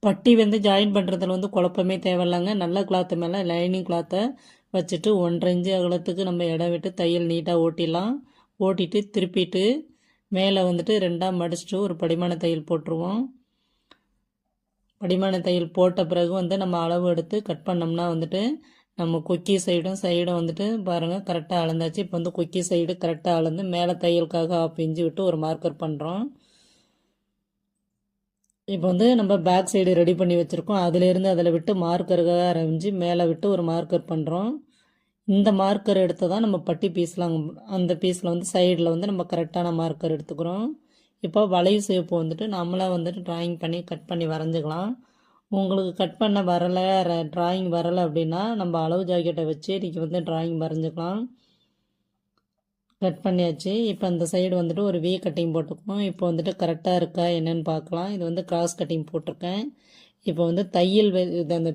பட்டி வந்து ஜாயின் பண்ணுறதுல வந்து குழப்பமே தேவையில்லைங்க. நல்ல கிளாத்து மேலே லைனிங் கிளாத்தை வச்சுட்டு 1.5 இன்ச்சு அகலத்துக்கு நம்ம இடம் விட்டு தையல் நீட்டாக ஓட்டிடலாம். ஓட்டிட்டு திருப்பிட்டு மேலே வந்துட்டு 2ஆக மடிச்சுட்டு ஒரு படிமான தையல் போட்டுருவோம். படிமான தையல் போட்ட பிறகு வந்து நம்ம அளவு எடுத்து கட் பண்ணோம்னா வந்துட்டு நம்ம கொக்கி சைடும் வந்துட்டு பாருங்கள் கரெக்டாக அளந்தாச்சு. இப்போ வந்து கொக்கி சைடு கரெக்டாக அளந்து மேலே தையலுக்காக 1/2 இன்ச்சு விட்டு ஒரு மார்க்கர் பண்ணுறோம். இப்போ வந்து நம்ம பேக் சைடு ரெடி பண்ணி வச்சுருக்கோம். அதிலேருந்து அதில் விட்டு மார்க்கருக்காக ஆரம்பிச்சு மேலே விட்டு ஒரு மார்க்கர் பண்ணுறோம். இந்த மார்க்கர் எடுத்து தான் நம்ம பட்டி பீஸ்லாம் அந்த பீஸில் வந்து சைடில் வந்து நம்ம கரெக்டான மார்க்கர் எடுத்துக்கிறோம். இப்போ வளைவு ஷேப்பு வந்துட்டு நம்மளாக வந்துட்டு ட்ராயிங் பண்ணி கட் பண்ணி வரைஞ்சிக்கலாம். உங்களுக்கு கட் பண்ண வரலை ட்ராயிங் வரலை அப்படின்னா நம்ம அளவு ஜாக்கெட்டை வச்சு இன்றைக்கி வந்து ட்ராயிங் வரைஞ்சிக்கலாம். கட் பண்ணியாச்சு. இப்போ அந்த சைடு வந்துட்டு ஒரு வி கட்டிங் போட்டுக்குவோம். இப்போ வந்துட்டு கரெக்டாக இருக்கா என்னென்னு பார்க்கலாம். இது வந்து கிராஸ் கட்டிங் போட்டிருக்கேன். இப்போ வந்து தையல் இது அந்த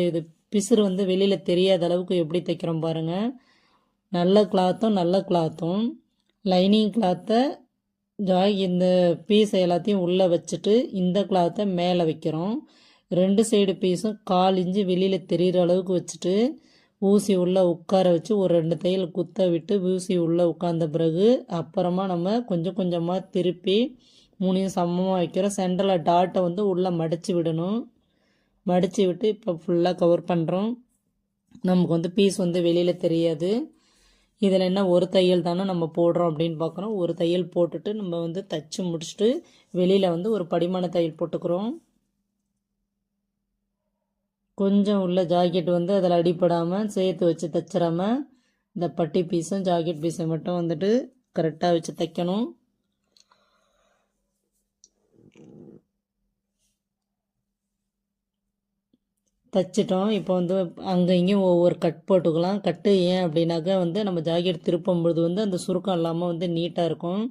இது பிசுறு வந்து வெளியில் தெரியாத அளவுக்கு எப்படி தைக்கிறோம் பாருங்கள். நல்ல கிளாத்தும் லைனிங் கிளாத்தை இந்த பீஸ் எல்லாத்தையும் உள்ளே வச்சுட்டு இந்த கிளாத்தை மேலே வைக்கிறோம். 2 சைடு பீஸும் 1/4 இன்ச்சு வெளியில் தெரிகிற அளவுக்கு வச்சுட்டு ஊசி உள்ளே உட்கார வச்சு ஒரு 2 தையல் குத்த விட்டு ஊசி உள்ளே உட்கார்ந்த பிறகு அப்புறமா நம்ம கொஞ்சம் கொஞ்சமாக திருப்பி 3 சமமாக வைக்கிறோம். சென்டரில் டாட்டை வந்து உள்ளே மடித்து விடணும். மடித்து விட்டு இப்போ ஃபுல்லாக கவர் பண்ணுறோம். நமக்கு வந்து பீஸ் வந்து வெளியில் தெரியாது. இதில் என்ன ஒரு தையல் தானே நம்ம போடுறோம் அப்படின்னு பார்க்குறோம். ஒரு தையல் போட்டுட்டு நம்ம வந்து தைச்சி முடிச்சுட்டு வெளியில் வந்து ஒரு படிமான தையல் போட்டுக்கிறோம். கொஞ்சம் உள்ள ஜாக்கெட் வந்து அதில் அடிப்படாமல் சேர்த்து வச்சு தைச்சிடாமல் இந்த பட்டி பீஸும் ஜாக்கெட் பீஸும் மட்டும் வந்துட்டு கரெக்டாக வச்சு தைக்கணும். தைச்சிட்டோம். இப்போ வந்து அங்கே இங்கேயும் ஒவ்வொரு கட் போட்டுக்கலாம். கட்டு ஏன் அப்படின்னாக்கா வந்து நம்ம ஜாக்கெட் திருப்பும்பொழுது வந்து அந்த சுருக்கம் இல்லாமல் வந்து நீட்டாக இருக்கும்.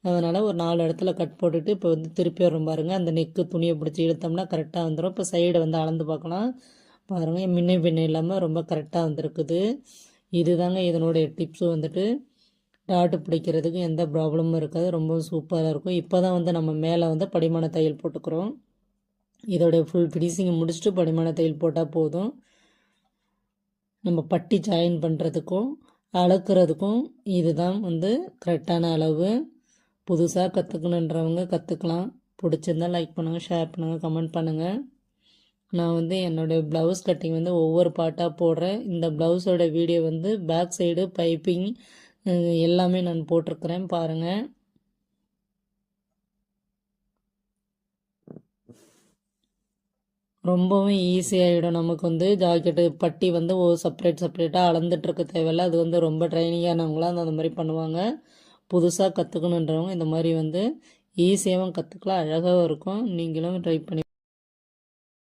அதனால் ஒரு 4 இடத்துல கட் போட்டுட்டு இப்போ வந்து திருப்பி வரும் பாருங்கள். அந்த நெக்கு துணியை பிடிச்சி இழுத்தோம்னா கரெக்டாக வந்துடும். இப்போ சைடை வந்து அளந்து பார்க்கலாம். பாருங்கள் முன்ன இல்லாமல் ரொம்ப கரெக்டாக வந்துருக்குது. இதுதாங்க இதனுடைய டிப்ஸு வந்துட்டு டாட்டு பிடிக்கிறதுக்கு எந்த ப்ராப்ளமும் இருக்காது. ரொம்ப சூப்பராக இருக்கும். இப்போ தான் வந்து நம்ம மேலே வந்து படிமான தையல் போட்டுக்கிறோம். இதோடைய ஃபுல் ஃபினிஷிங்கை முடிச்சுட்டு படிமான தையல் போட்டால் போதும். நம்ம பட்டி ஜாயின் பண்ணுறதுக்கும் அளக்கிறதுக்கும் இதுதான் வந்து கரெக்டான அளவு. புதுசாக கற்றுக்கணுன்றவங்க கற்றுக்கலாம். பிடிச்சிருந்தால் லைக் பண்ணுங்கள், ஷேர் பண்ணுங்கள், கமெண்ட் பண்ணுங்கள். நான் வந்து என்னோடய ப்ளவுஸ் கட்டிங் வந்து ஒவ்வொரு பார்ட்டாக போடுறேன். இந்த ப்ளவுஸோட வீடியோ வந்து பேக் சைடு பைப்பிங் எல்லாமே நான் போட்டிருக்கிறேன் பாருங்கள். ரொம்பவும் ஈஸியாகிடும். நமக்கு வந்து ஜாக்கெட்டு பட்டி வந்து செப்பரேட்டாக அளந்துட்டுருக்க தேவையில்லை. அது வந்து ரொம்ப ட்ரைனிங்கானவங்களாம் அந்த மாதிரி பண்ணுவாங்க. புதுசாக கற்றுக்கணுன்றவங்க இந்த மாதிரி வந்து ஈஸியாகவும் கற்றுக்கலாம், அழகாகவும் இருக்கும். நீங்களும் ட்ரை பண்ணி